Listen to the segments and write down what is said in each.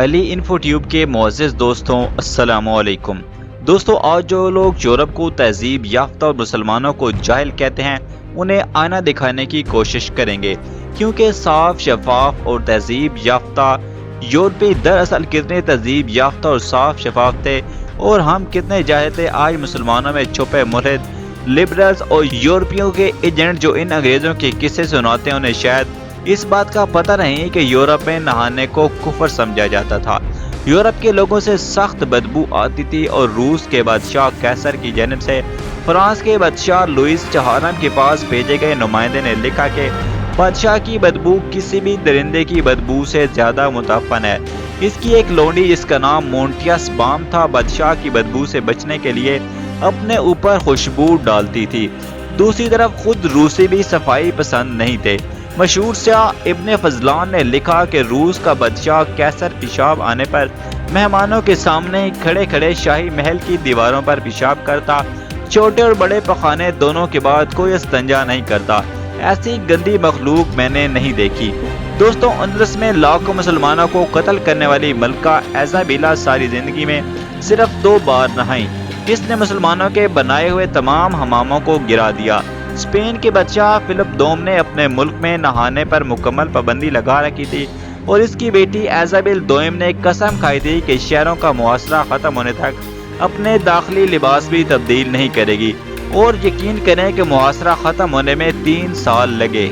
علی info tube کے معزز دوستوں السلام علیکم۔ دوستوں، آج جو لوگ یورپ کو تہذیب یافتہ اور مسلمانوں کو جاہل کہتے ہیں انہیں آئینہ دکھانے کی کوشش کریں گے، کیونکہ صاف شفاف اور تہذیب یافتہ یورپی دراصل کتنے تہذیب یافتہ اور صاف شفاف تھے، اور ہم کتنے جاہل تھے۔ آج مسلمانوں میں چھپے ملحد لبرلز اور یورپیوں کے ایجنٹ جو ان انگریزوں کے قصے سناتے ہیں، انہیں شاید اس بات کا پتہ نہیں کہ یورپ میں نہانے کو کفر سمجھا جاتا تھا۔ یورپ کے لوگوں سے سخت بدبو آتی تھی، اور روس کے بادشاہ قیصر کی جانب سے فرانس کے بادشاہ لوئس چہارم کے پاس بھیجے گئے نمائندے نے لکھا کہ بادشاہ کی بدبو کسی بھی درندے کی بدبو سے زیادہ متعفن ہے۔ اس کی ایک لونڈی جس کا نام مونٹیاس بام تھا، بادشاہ کی بدبو سے بچنے کے لیے اپنے اوپر خوشبو ڈالتی تھی۔ دوسری طرف خود روسی بھی صفائی پسند نہیں تھے۔ مشہور سیاح ابن فضلان نے لکھا کہ روس کا بادشاہ قیصر پیشاب آنے پر مہمانوں کے سامنے کھڑے کھڑے شاہی محل کی دیواروں پر پیشاب کرتا، چھوٹے اور بڑے پخانے دونوں کے بعد کوئی استنجا نہیں کرتا۔ ایسی گندی مخلوق میں نے نہیں دیکھی۔ دوستوں، اندلس میں لاکھوں مسلمانوں کو قتل کرنے والی ملکہ ایزابیلا ساری زندگی میں صرف 2 بار نہائی۔ اس نے مسلمانوں کے بنائے ہوئے تمام حماموں کو گرا دیا۔ اسپین کے بادشاہ فلپ دوم نے اپنے ملک میں نہانے پر مکمل پابندی لگا رکھی تھی، اور اس کی بیٹی ایزابیل دوم نے قسم کھائی تھی کہ شہروں کا محاصرہ ختم ہونے تک اپنے داخلی لباس بھی تبدیل نہیں کرے گی، اور یقین کریں کہ محاصرہ ختم ہونے میں 3 سال لگے۔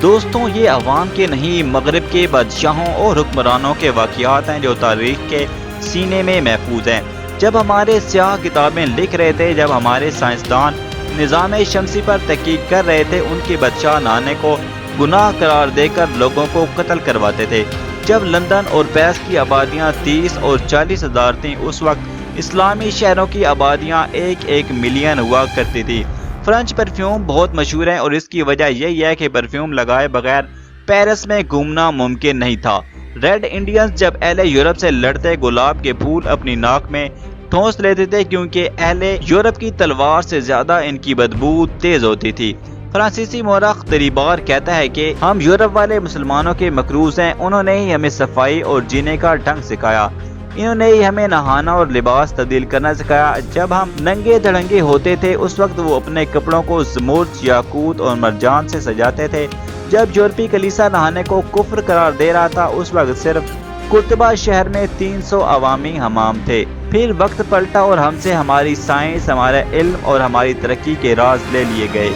دوستوں، یہ عوام کے نہیں مغرب کے بادشاہوں اور حکمرانوں کے واقعات ہیں جو تاریخ کے سینے میں محفوظ ہیں۔ جب ہمارے سیاہ کتابیں لکھ رہے تھے، جب ہمارے سائنسدان نظام شمسی پر تحقیق کر رہے تھے، ان کے بادشاہ نہانے کو گناہ قرار دے کر لوگوں کو قتل کرواتے تھے۔ جب لندن اور پیرس کی آبادیاں 30 اور 40 ہزار تھیں، اس وقت اسلامی شہروں کی آبادیاں 1 ملین ہوا کرتی تھی۔ فرینچ پرفیوم بہت مشہور ہیں، اور اس کی وجہ یہی ہے کہ پرفیوم لگائے بغیر پیرس میں گھومنا ممکن نہیں تھا۔ ریڈ انڈینز جب اہل یورپ سے لڑتے گلاب کے پھول اپنی ناک میں ٹھونس لیتے تھے، کیونکہ اہل یورپ کی تلوار سے زیادہ ان کی بدبو تیز ہوتی تھی۔ فرانسیسی مورخ دریبار کہتا ہے کہ ہم یورپ والے مسلمانوں کے مقروض ہیں، انہوں نے ہی ہمیں صفائی اور جینے کا ڈھنگ سکھایا، انہوں نے ہی ہمیں نہانا اور لباس تبدیل کرنا سکھایا۔ جب ہم ننگے دھڑنگے ہوتے تھے، اس وقت وہ اپنے کپڑوں کو زمرد، یاقوت اور مرجان سے سجاتے تھے۔ جب یورپی کلیسا نہانے کو کفر قرار دے رہا تھا، اس وقت صرف قرطبہ شہر میں 300 عوامی حمام تھے۔ پھر وقت پلٹا اور ہم سے ہماری سائنس، ہمارا علم اور ہماری ترقی کے راز لے لیے گئے۔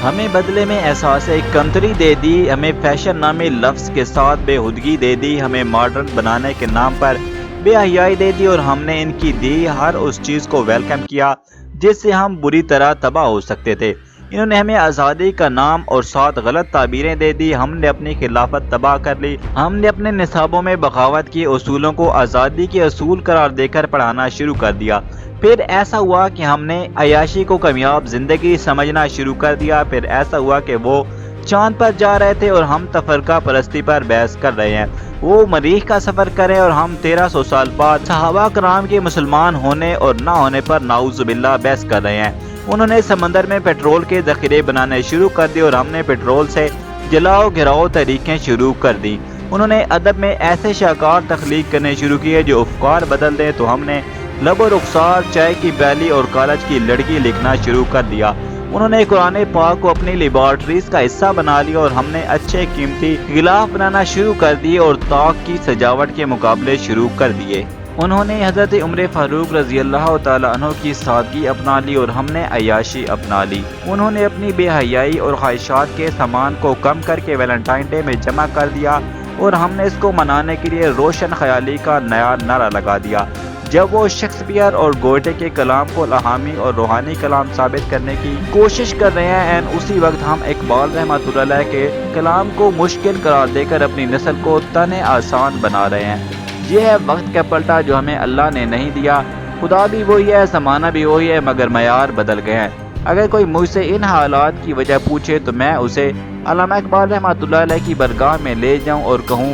ہمیں بدلے میں احساس کمتری دے دی، ہمیں فیشن نامی لفظ کے ساتھ بے ہودگی دے دی، ہمیں ماڈرن بنانے کے نام پر بے حیائی دے دی، اور ہم نے ان کی دی ہر اس چیز کو ویلکم کیا جس سے ہم بری طرح تباہ ہو سکتے تھے۔ انہوں نے ہمیں آزادی کا نام اور ساتھ غلط تعبیریں دے دی، ہم نے اپنی خلافت تباہ کر لی، ہم نے اپنے نصابوں میں بغاوت کی اصولوں کو آزادی کے اصول قرار دے کر پڑھانا شروع کر دیا۔ پھر ایسا ہوا کہ ہم نے عیاشی کو کامیاب زندگی سمجھنا شروع کر دیا۔ پھر ایسا ہوا کہ وہ چاند پر جا رہے تھے اور ہم تفرقہ پرستی پر بحث کر رہے ہیں۔ وہ مریخ کا سفر کریں اور ہم 1300 سال بعد صحابہ کرام کے مسلمان ہونے اور نہ ہونے پر نعوذ باللہ بحث کر رہے ہیں۔ انہوں نے سمندر میں پیٹرول کے ذخیرے بنانے شروع کر دیے، اور ہم نے پیٹرول سے جلاؤ گھراؤ تحریکیں شروع کر دی۔ انہوں نے ادب میں ایسے شاہکار تخلیق کرنے شروع کیے جو افکار بدل دیں، تو ہم نے لب و رخسار، چائے کی پیالی اور کالج کی لڑکی لکھنا شروع کر دیا۔ انہوں نے قرآن پاک کو اپنی لیبارٹریز کا حصہ بنا لیا، اور ہم نے اچھے قیمتی غلاف بنانا شروع کر دیے اور طاق کی سجاوٹ کے مقابلے شروع کر دیے۔ انہوں نے حضرت عمر فاروق رضی اللہ تعالیٰ عنہ کی سادگی اپنا لی، اور ہم نے عیاشی اپنا لی۔ انہوں نے اپنی بے حیائی اور خواہشات کے سامان کو کم کر کے ویلنٹائن ڈے میں جمع کر دیا، اور ہم نے اس کو منانے کے لیے روشن خیالی کا نیا نعرہ لگا دیا۔ جب وہ شیکسپیئر اور گوئٹے کے کلام کو الہامی اور روحانی کلام ثابت کرنے کی کوشش کر رہے ہیں، اسی وقت ہم اقبال رحمۃ اللہ علیہ کے کلام کو مشکل قرار دے کر اپنی نسل کو تنہ آسان بنا رہے ہیں۔ یہ ہے وقت کا پلٹا جو ہمیں اللہ نے نہیں دیا۔ خدا بھی وہی ہے، زمانہ بھی وہی ہے، مگر معیار بدل گئے ہیں۔ اگر کوئی مجھ سے ان حالات کی وجہ پوچھے تو میں اسے علامہ اقبال رحمۃ اللہ علیہ کی برگاہ میں لے جاؤں اور کہوں